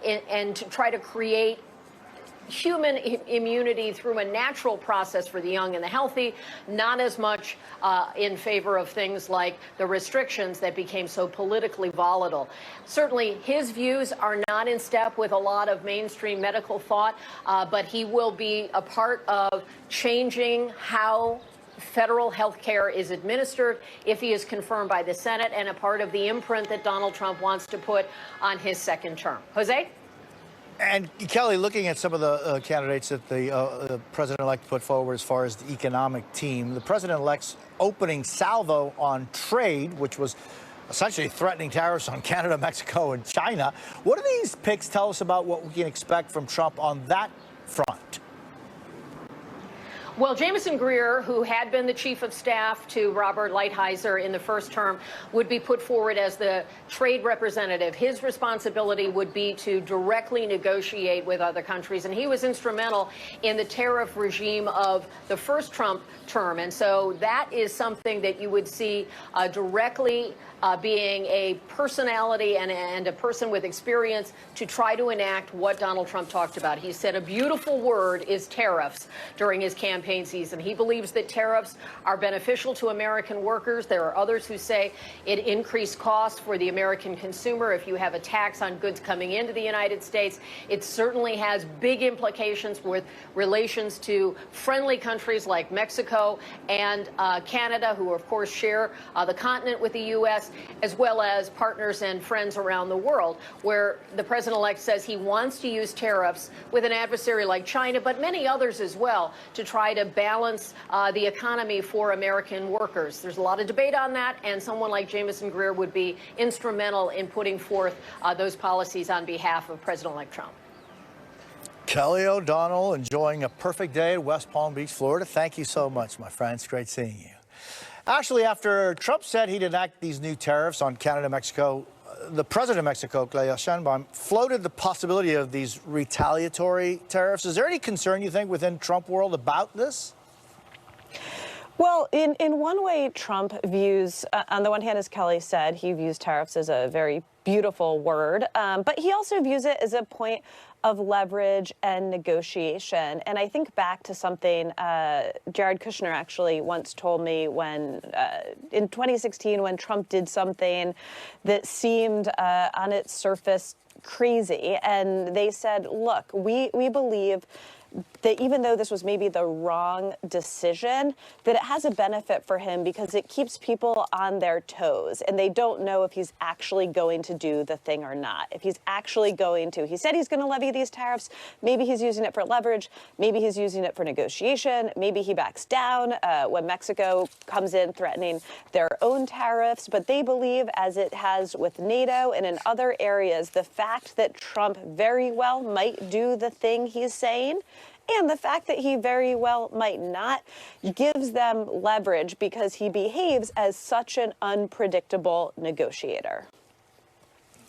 and to try to create human immunity through a natural process for the young and the healthy, not as much in favor of things like the restrictions that became so politically volatile. Certainly, his views are not in step with a lot of mainstream medical thought, but he will be a part of changing how federal health care is administered if he is confirmed by the Senate, and a part of the imprint that Donald Trump wants to put on his second term. Jose? And Kelly, looking at some of the candidates that the president-elect put forward as far as the economic team, the president-elect's opening salvo on trade, which was essentially threatening tariffs on Canada, Mexico, and China. What do these picks tell us about what we can expect from Trump on that front? Well, Jamieson Greer, who had been the chief of staff to Robert Lighthizer in the first term, would be put forward as the trade representative. His responsibility would be to directly negotiate with other countries, and he was instrumental in the tariff regime of the first Trump term. And so that is something that you would see directly being a personality and a person with experience to try to enact what Donald Trump talked about. He said a beautiful word is tariffs during his campaign season. He believes that tariffs are beneficial to American workers. There are others who say it increased costs for the American consumer. If you have a tax on goods coming into the United States, it certainly has big implications with relations to friendly countries like Mexico and Canada, who of course share the continent with the U.S., as well as partners and friends around the world, where the president-elect says he wants to use tariffs with an adversary like China, but many others as well, to try to balance the economy for American workers. There's a lot of debate on that, and someone like Jamieson Greer would be instrumental in putting forth those policies on behalf of President-elect Trump. Kelly O'Donnell, enjoying a perfect day at West Palm Beach, Florida. Thank you so much, my friend. It's great seeing you. Actually, after Trump said he'd enact these new tariffs on Canada and Mexico, the president of Mexico, Claudia Sheinbaum, floated the possibility of these retaliatory tariffs. Is there any concern, you think, within Trump world about this? Well, in one way, Trump views, on the one hand, as Kelly said, he views tariffs as a very beautiful word, but he also views it as a point of leverage and negotiation. And I think back to something Jared Kushner actually once told me when, in 2016, when Trump did something that seemed on its surface crazy. And they said, look, we believe that even though this was maybe the wrong decision, that it has a benefit for him because it keeps people on their toes and they don't know if he's actually going to do the thing or not. If he's actually going to, he said he's going to levy these tariffs. Maybe he's using it for leverage. Maybe he's using it for negotiation. Maybe he backs down when Mexico comes in threatening their own tariffs. But they believe, as it has with NATO and in other areas, the fact that Trump very well might do the thing he's saying, and the fact that he very well might not, gives them leverage because he behaves as such an unpredictable negotiator.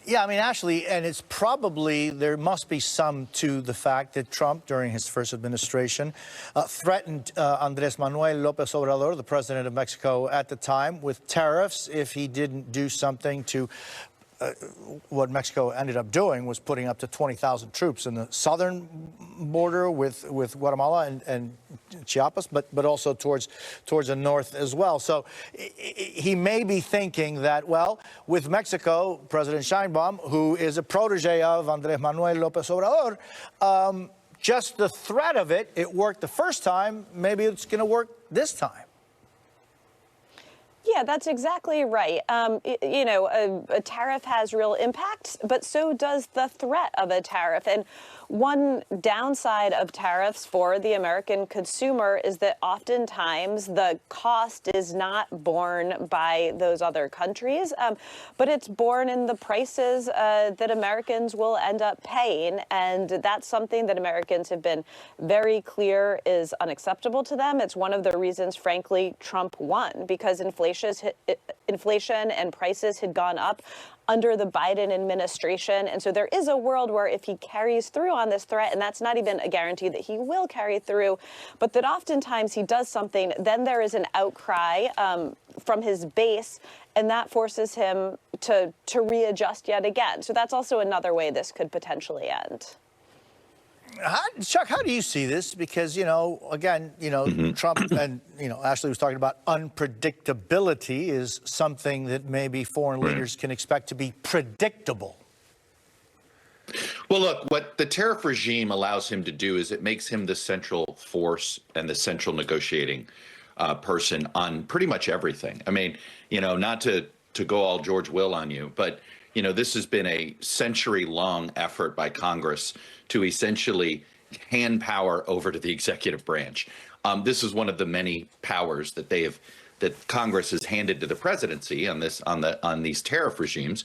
Yeah, I mean, Ashley, and it's probably, there must be some to the fact that Trump, during his first administration, threatened Andrés Manuel López Obrador, the president of Mexico at the time, with tariffs if he didn't do something to what Mexico ended up doing was putting up to 20,000 troops in the southern border with Guatemala and Chiapas, but also towards the north as well. So he may be thinking that, well, with Mexico, President Sheinbaum, who is a protege of Andrés Manuel López Obrador, just the threat of it, it worked the first time, maybe it's going to work this time. Yeah, that's exactly right. You know, a tariff has real impacts, but so does the threat of a tariff. And one downside of tariffs for the American consumer is that oftentimes the cost is not borne by those other countries, but it's borne in the prices that Americans will end up paying. And that's something that Americans have been very clear is unacceptable to them. It's one of the reasons, frankly, Trump won, because inflation and prices had gone up under the Biden administration. And so there is a world where if he carries through on this threat, and that's not even a guarantee that he will carry through, but that oftentimes he does something, then there is an outcry from his base, and that forces him to readjust yet again. So that's also another way this could potentially end. Chuck, how do you see this? Because, again, Trump and, Ashley was talking about unpredictability is something that maybe foreign leaders can expect to be predictable. Well, look, what the tariff regime allows him to do is it makes him the central force and the central negotiating person on pretty much everything. I mean, not to go all George Will on you, but this has been a century-long effort by Congress to essentially hand power over to the executive branch. This is one of the many powers that Congress has handed to the presidency on these tariff regimes,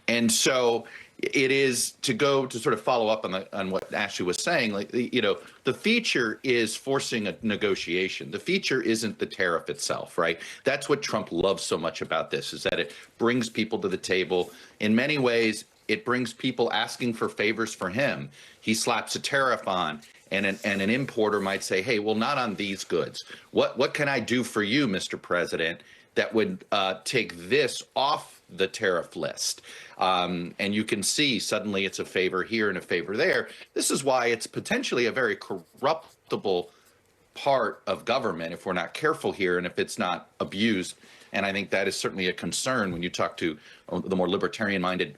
and so it is to sort of follow up on what Ashley was saying. Like the feature is forcing a negotiation. The feature isn't the tariff itself, right? That's what Trump loves so much about this, is that it brings people to the table. In many ways, it brings people asking for favors for him. He slaps a tariff on, and an importer might say, "Hey, well, not on these goods. What can I do for you, Mr. President, that would take this off the tariff list?" And you can see suddenly it's a favor here and a favor there. This is why it's potentially a very corruptible part of government if we're not careful here and if it's not abused. And I think that is certainly a concern when you talk to the more libertarian-minded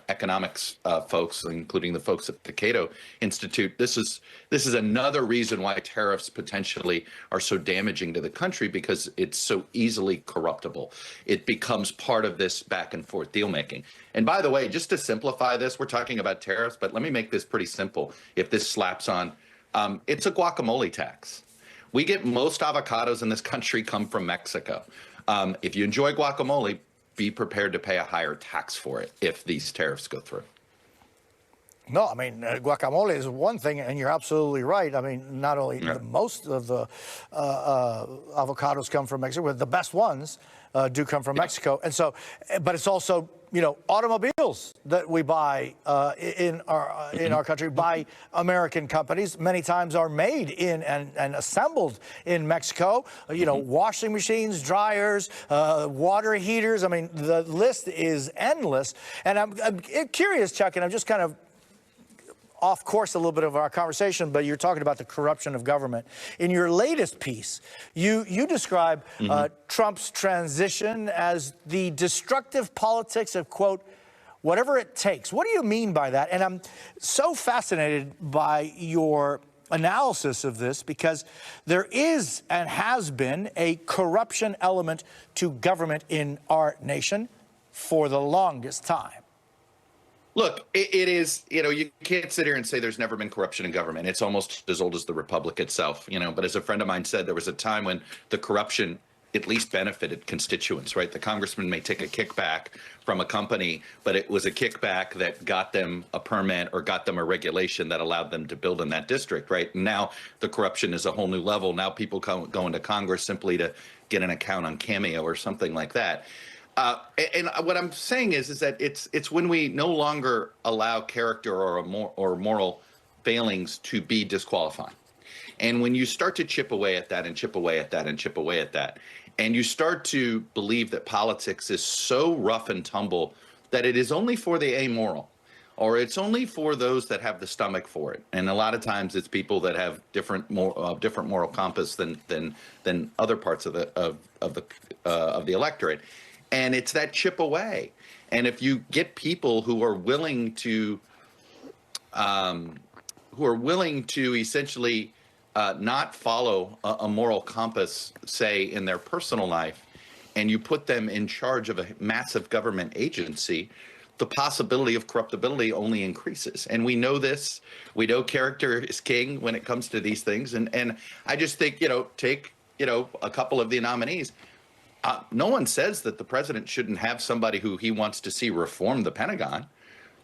economics folks, including the folks at the Cato Institute. This is another reason why tariffs potentially are so damaging to the country, because it's so easily corruptible. It becomes part of this back and forth deal making. And by the way, just to simplify this, we're talking about tariffs, but let me make this pretty simple. If this slaps on, it's a guacamole tax. We get most avocados in this country come from Mexico. If you enjoy guacamole, be prepared to pay a higher tax for it if these tariffs go through. No, I mean, guacamole is one thing, and you're absolutely right. I mean, not only most of the avocados come from Mexico, but the best ones do come from Mexico. And so, but it's also, automobiles that we buy in our country by American companies many times are made in and assembled in Mexico. Washing machines, dryers, water heaters. I mean, the list is endless. And I'm curious, Chuck, and I'm just kind of off course a little bit of our conversation, but you're talking about the corruption of government. In your latest piece, you describe Trump's transition as the destructive politics of, quote, whatever it takes. What do you mean by that? And I'm so fascinated by your analysis of this, because there is and has been a corruption element to government in our nation for the longest time. Look, it is, you can't sit here and say there's never been corruption in government. It's almost as old as the Republic itself, but as a friend of mine said, there was a time when the corruption at least benefited constituents, right? The congressman may take a kickback from a company, but it was a kickback that got them a permit or got them a regulation that allowed them to build in that district, right? And now the corruption is a whole new level. Now people go into Congress simply to get an account on Cameo or something like that. And what I'm saying is that it's when we no longer allow character or moral failings to be disqualifying. And when you start to chip away at that and chip away at that and chip away at that, and you start to believe that politics is so rough and tumble that it is only for the amoral, or it's only for those that have the stomach for it. And a lot of times it's people that have different moral compass than other parts of the electorate. And it's that chip away. And if you get people who are willing to essentially not follow a moral compass, say, in their personal life, and you put them in charge of a massive government agency, the possibility of corruptibility only increases. And we know this. We know character is king when it comes to these things. And I just think, take, a couple of the nominees. No one says that the president shouldn't have somebody who he wants to see reform the Pentagon.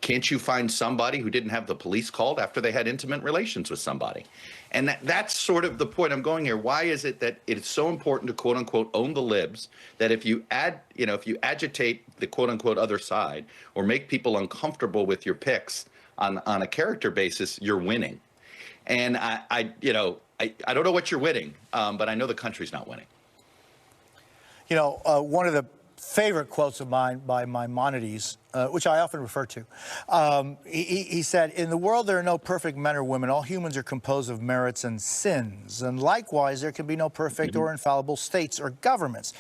Can't you find somebody who didn't have the police called after they had intimate relations with somebody? And that's sort of the point I'm going here. Why is it that it's so important to quote unquote own the libs, that if you if you agitate the quote unquote other side or make people uncomfortable with your picks on a character basis, you're winning. And I don't know what you're winning, but I know the country's not winning. You know, one of the favorite quotes of mine by Maimonides, which I often refer to, he said, "In the world there are no perfect men or women. All humans are composed of merits and sins. And likewise, there can be no perfect or infallible states or governments.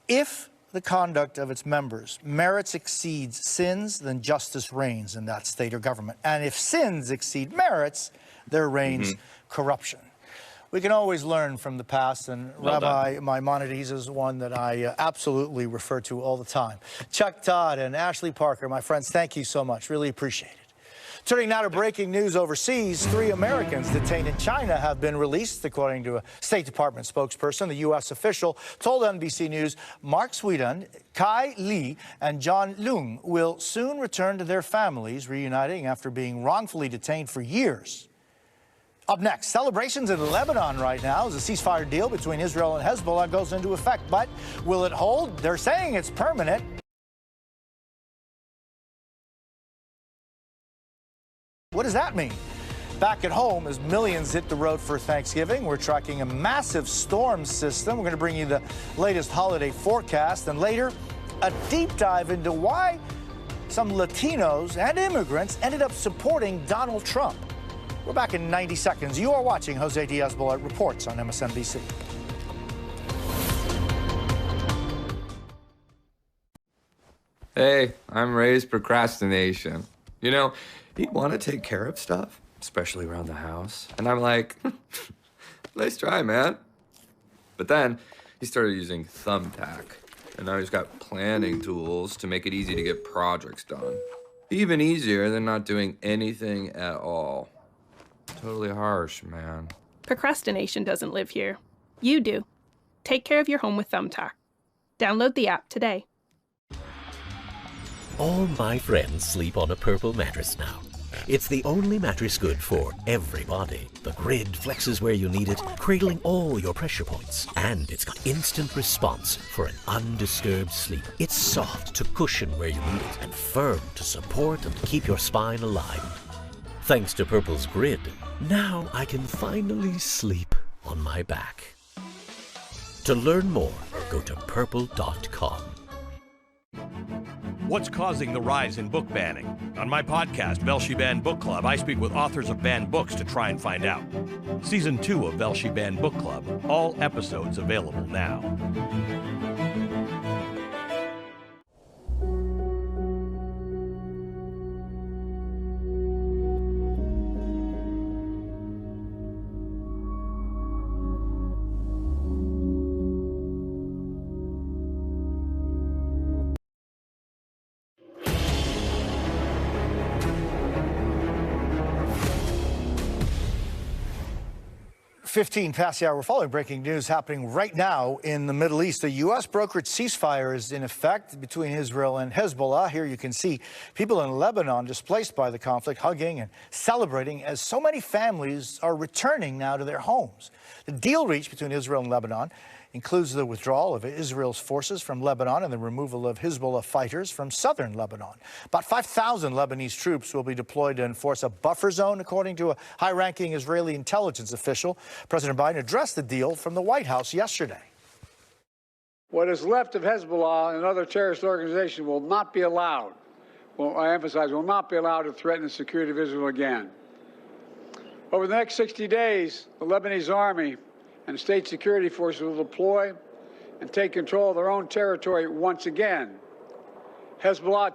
If the conduct of its members merits exceeds sins, then justice reigns in that state or government. And if sins exceed merits, there reigns corruption." We can always learn from the past, and Well Rabbi Maimonides is one that I absolutely refer to all the time. Chuck Todd and Ashley Parker, my friends, thank you so much. Really appreciate it. Turning now to breaking news overseas, 3 Americans detained in China have been released, according to a State Department spokesperson. The U.S. official told NBC News Mark Sweden, Kai Li, and John Leung will soon return to their families, reuniting after being wrongfully detained for years. Up next, celebrations in Lebanon right now as a ceasefire deal between Israel and Hezbollah goes into effect. But will it hold? They're saying it's permanent. What does that mean? Back at home, as millions hit the road for Thanksgiving, we're tracking a massive storm system. We're going to bring you the latest holiday forecast, and later, a deep dive into why some Latinos and immigrants ended up supporting Donald Trump. We're back in 90 seconds. You are watching Jose Díaz-Balart Reports on MSNBC. Hey, I'm Ray's procrastination. You know, he'd want to take care of stuff, especially around the house. And I'm like, nice try, man. But then he started using Thumbtack. And now he's got planning tools to make it easy to get projects done. Even easier than not doing anything at all. Totally harsh, man. Procrastination doesn't live here. You do. Take care of your home with Thumbtack. Download the app today. All my friends sleep on a Purple mattress now. It's the only mattress good for everybody. The grid flexes where you need it, cradling all your pressure points. And it's got instant response for an undisturbed sleep. It's soft to cushion where you need it and firm to support and keep your spine alive. Thanks to Purple's grid, now I can finally sleep on my back. To learn more, go to purple.com. What's causing the rise in book banning? On my podcast, Velshi Banned Book Club, I speak with authors of banned books to try and find out. Season 2 of Velshi Banned Book Club, all episodes available now. Fifteen past the hour. We're following breaking news happening right now in the Middle East. A U.S. brokered ceasefire is in effect between Israel and Hezbollah. Here you can see people in Lebanon displaced by the conflict hugging and celebrating as so many families are returning now to their homes. The deal reached between Israel and Lebanon includes the withdrawal of Israel's forces from Lebanon and the removal of Hezbollah fighters from southern Lebanon. About 5,000 Lebanese troops will be deployed to enforce a buffer zone, according to a high-ranking Israeli intelligence official. President Biden addressed the deal from the White House yesterday. What is left of Hezbollah and other terrorist organizations will not be allowed, well, I emphasize, will not be allowed to threaten the security of Israel again. Over the next 60 days, the Lebanese army and state security forces will deploy and take control of their own territory once again. Hezbollah